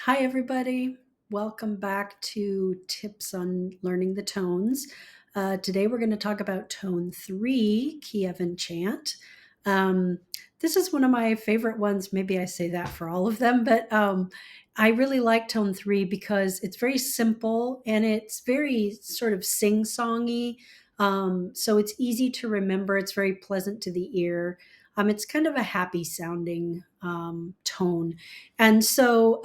Hi, everybody. Welcome back to Tips on Learning the Tones. Today we're going to talk about tone 3, key of enchant. Um, this is one of my favorite ones. Maybe I say that for all of them, but I really like tone 3 because it's very simple and it's very sort of sing-songy. So it's easy to remember. It's very pleasant to the ear. It's kind of a happy sounding tone. And so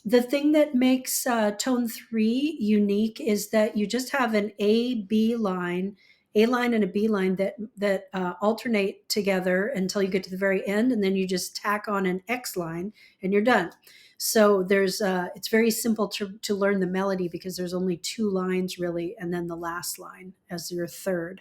the thing that makes tone 3 unique is that you just have an A line and a B line that alternate together until you get to the very end, and then you just tack on an X line and you're done. So it's very simple to learn the melody because there's only two lines really, and then the last line as your third.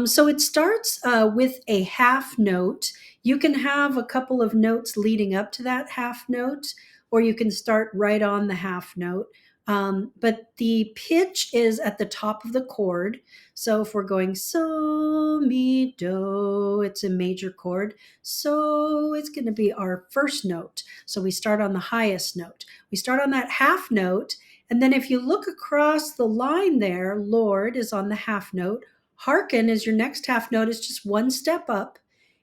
So it starts with a half note. You can have a couple of notes leading up to that half note, or you can start right on the half note. But the pitch is at the top of the chord. So if we're going so, mi, do, it's a major chord. So it's going to be our first note. So we start on the highest note. We start on that half note. And then if you look across the line there, Lord is on the half note. Hearken is your next half note, is just one step up.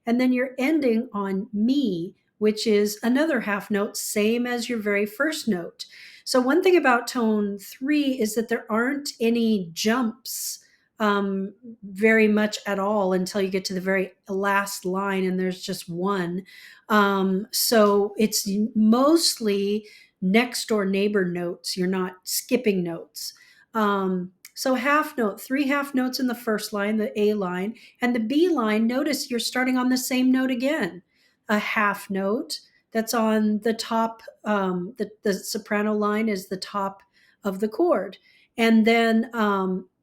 And then you're ending on me, which is another half note, same as your very first note. So, one thing about tone 3 is that there aren't any jumps very much at all until you get to the very last line, and there's just one. So, it's mostly next door neighbor notes. You're not skipping notes. So half note, three half notes in the first line, the A line, and the B line, notice you're starting on the same note again. A half note that's on the top, the soprano line is the top of the chord. And then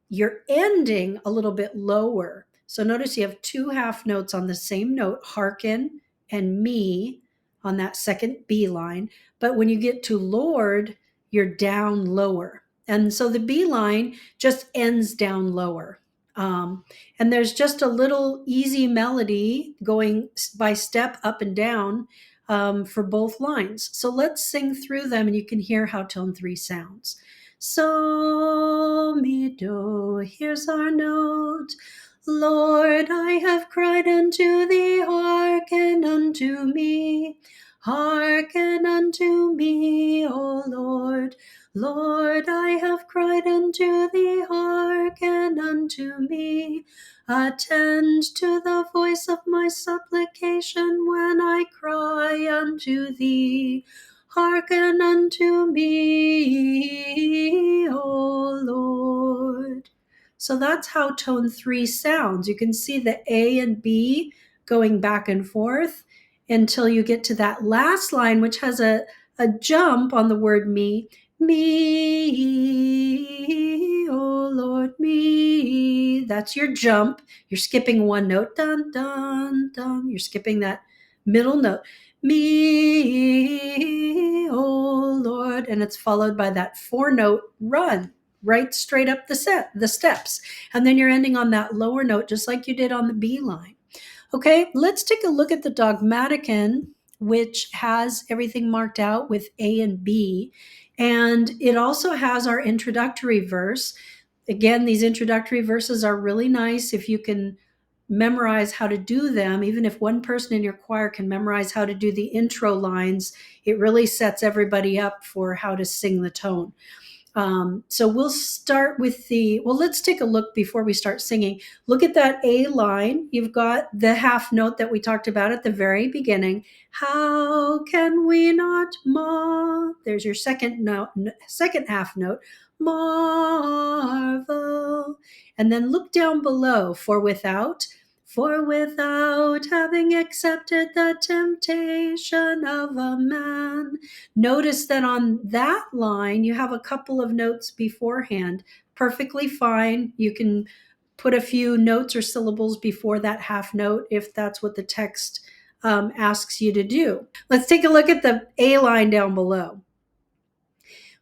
you're ending a little bit lower. So notice you have two half notes on the same note, hearken and me on that second B line. But when you get to Lord, you're down lower. And so the B line just ends down lower. And there's just a little easy melody going by step up and down for both lines. So let's sing through them and you can hear how tone 3 sounds. So, mi, do, here's our note. Lord, I have cried unto thee, hearken unto me. Hearken unto me, O Lord. Lord, I have cried unto thee, hearken unto me. Attend to the voice of my supplication when I cry unto thee. Hearken unto me, O Lord. So that's how tone 3 sounds. You can see the A and B going back and forth until you get to that last line, which has a jump on the word me. Me, oh Lord, me. That's your jump. You're skipping one note. Dun, dun, dun. You're skipping that middle note. Me, oh Lord. And it's followed by that 4-note run right straight up the steps. And then you're ending on that lower note, just like you did on the B line. Okay, let's take a look at the Dogmaticon, which has everything marked out with A and B. And it also has our introductory verse. Again, these introductory verses are really nice if you can memorize how to do them. Even if one person in your choir can memorize how to do the intro lines, it really sets everybody up for how to sing the tone. So we'll start with let's take a look before we start singing. Look at that A line. You've got the half note that we talked about at the very beginning. How can we not There's your second half note. Marvel. And then look down below for without having accepted the temptation of a man. Notice that on that line, you have a couple of notes beforehand. Perfectly fine. You can put a few notes or syllables before that half note if that's what the text asks you to do. Let's take a look at the A line down below.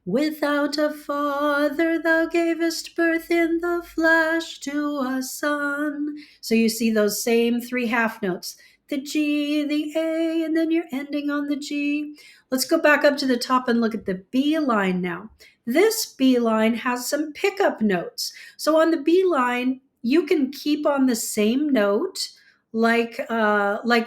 Without a father, thou gavest birth in the flesh to a son. So you see those same three half notes. the G, the A, and then you're ending on the G. Let's go back up to the top and look at the B line now. This B line has some pickup notes. So on the B line, you can keep on the same note like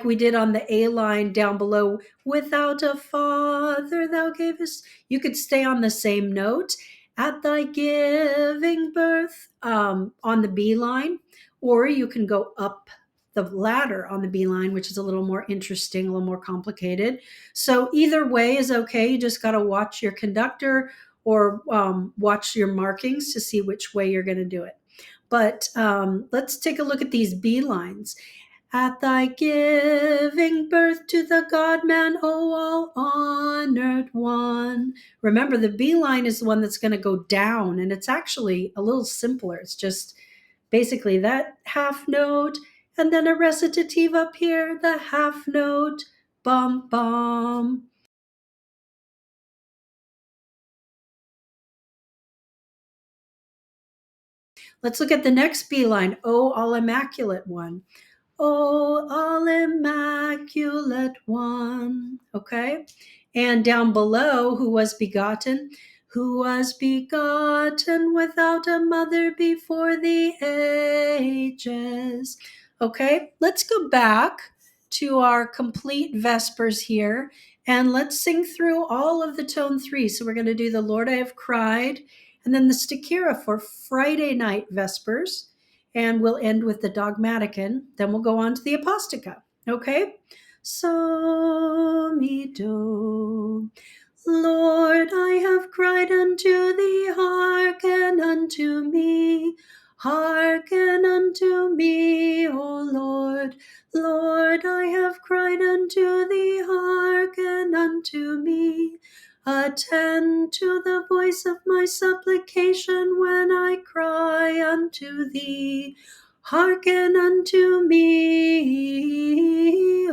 we did on the A line down below. Without a father thou gavest. You could stay on the same note at thy giving birth on the B line, or you can go up the ladder on the B line, which is a little more interesting, a little more complicated. So either way is okay. You just got to watch your conductor or watch your markings to see which way you're going to do it. But let's take a look at these B lines. At thy giving birth to the God-man, O all honored one. Remember, the B line is the one that's going to go down, and it's actually a little simpler. It's just basically that half note, and then a recitative up here, the half note, bum bum. Let's look at the next B line, O all immaculate one. Oh, all immaculate one. Okay. And down below, who was begotten? Who was begotten without a mother before the ages. Okay. Let's go back to our complete Vespers here and let's sing through all of the tone three. So we're going to do the Lord I have cried and then the stichera for Friday night Vespers, and we'll end with the dogmaticon. Then we'll go on to the apostica. Okay? So mi do. Lord, I have cried unto thee, hearken unto me. Hearken unto me, O Lord. Lord, I have cried unto thee, hearken unto me. Attend to the voice of my supplication when I cry unto thee. Hearken unto me,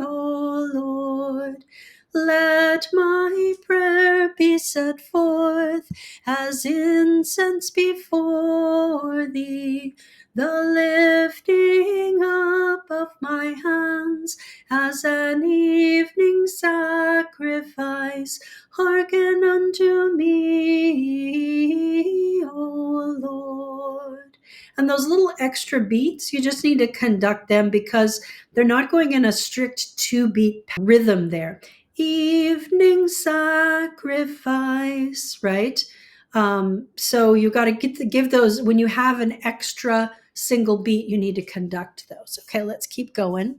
O Lord. Let my prayer be set forth as incense before thee, the lifting up of my hands as an evening sacrifice. Hearken unto me, O Lord. And those little extra beats, you just need to conduct them because they're not going in a strict 2-beat rhythm there. Evening sacrifice, right? So you got to give those, when you have an extra single beat, you need to conduct those. Okay, let's keep going.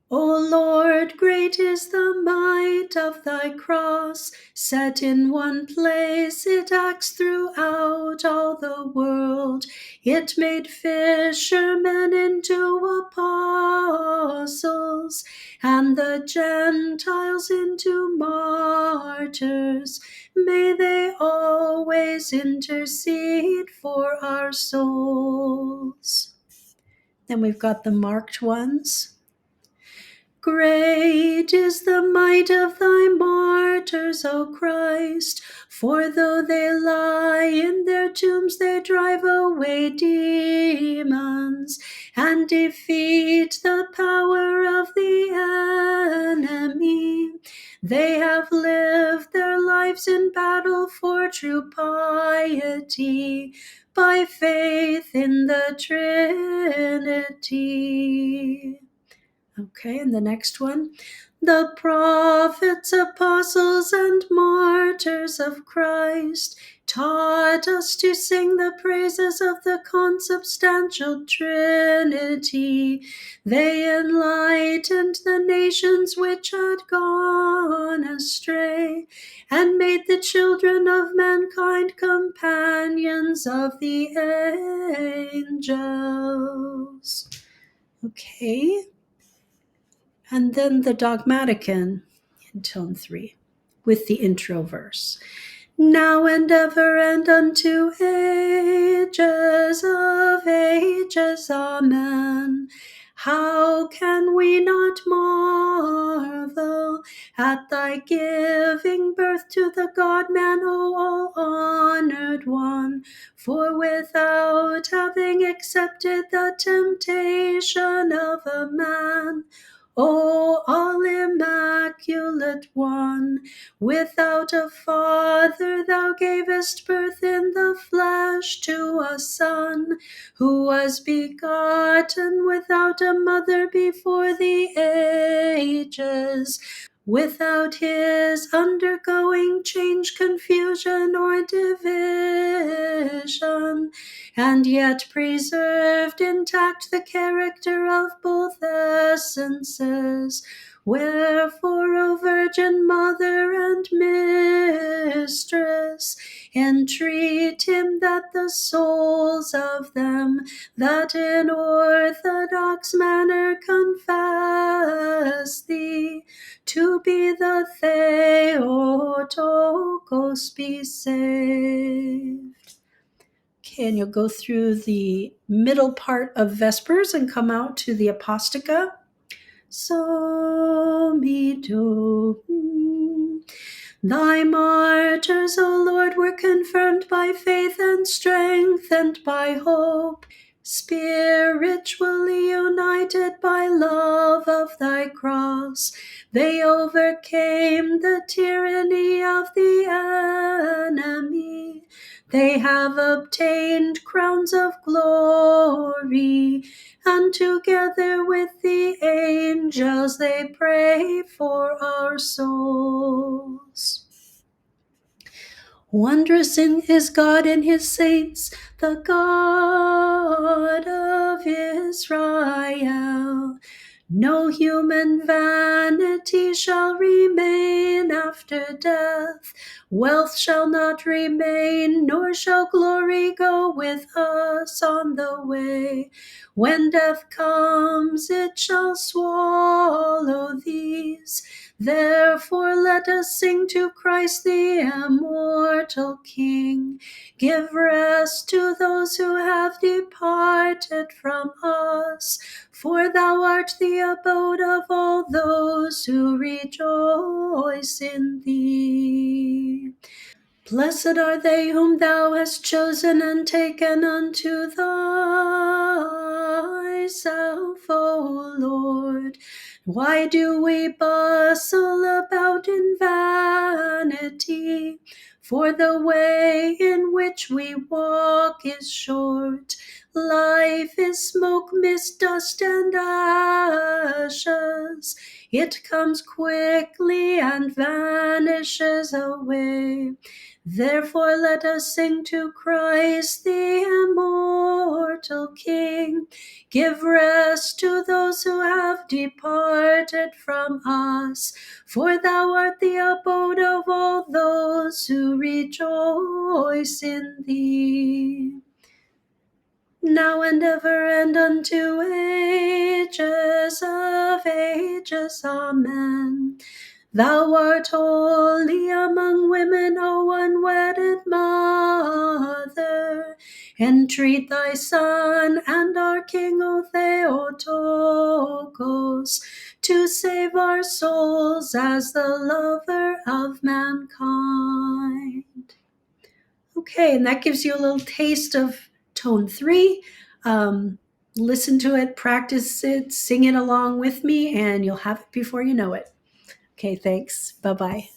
O Lord, great is the might of thy cross, set in one place, it acts throughout all the world. It made fishermen into apostles, and the Gentiles into martyrs. May they always intercede for our souls. Then we've got the marked ones. Great is the might of thy martyrs, O Christ, for though they lie in their tombs, they drive away demons and defeat the power of the enemy. They have lived their lives in battle for true piety, by faith in the Trinity. Okay, and the next one. The prophets, apostles, and martyrs of Christ taught us to sing the praises of the consubstantial Trinity. They enlightened the nations which had gone astray, and made the children of mankind companions of the angels. Okay. And then the dogmaticon in tone 3 with the intro verse. Now and ever and unto ages of ages, amen. How can we not marvel at thy giving birth to the God-man, O all-honored one? For without having accepted the temptation of a man, O all immaculate one, without a father thou gavest birth in the flesh to a son, who was begotten without a mother before the ages, without his undergoing change, confusion, or division, and yet preserved intact the character of both essences. Wherefore, O Virgin Mother and Mistress, entreat him that the souls of them that in orthodox manner confess thee to be the Theotokos be saved. Okay, and you'll go through the middle part of Vespers and come out to the Apostica. So me do. Thy martyrs, O Lord, were confirmed by faith and strengthened by hope, spiritually united by love of thy cross. They overcame the tyranny of the enemy. They have obtained crowns of glory, and together with the angels they pray for our souls. Wondrous is God and his saints, the God of Israel. No human vanity shall remain after death. Wealth shall not remain, nor shall glory go with us on the way. When death comes, it shall swallow these. Therefore let us sing to Christ the immortal King. Give rest to those who have departed from us, for thou art the abode of all those who rejoice in thee. Blessed are they whom thou hast chosen and taken unto thyself, O Lord. Why do we bustle about in vanity? For the way in which we walk is short. Life is smoke, mist, dust, and ashes. It comes quickly and vanishes away. Therefore let us sing to Christ the immortal King. Give rest to those who have departed from us, for thou art the abode of all those who rejoice in thee. Now and ever and unto ages of ages. Amen. Thou art holy among women, O unwedded mother. Entreat thy Son and our King, O Theotokos, to save our souls as the lover of mankind. Okay, and that gives you a little taste of tone 3. Listen to it, practice it, sing it along with me, and you'll have it before you know it. Okay, thanks. Bye-bye.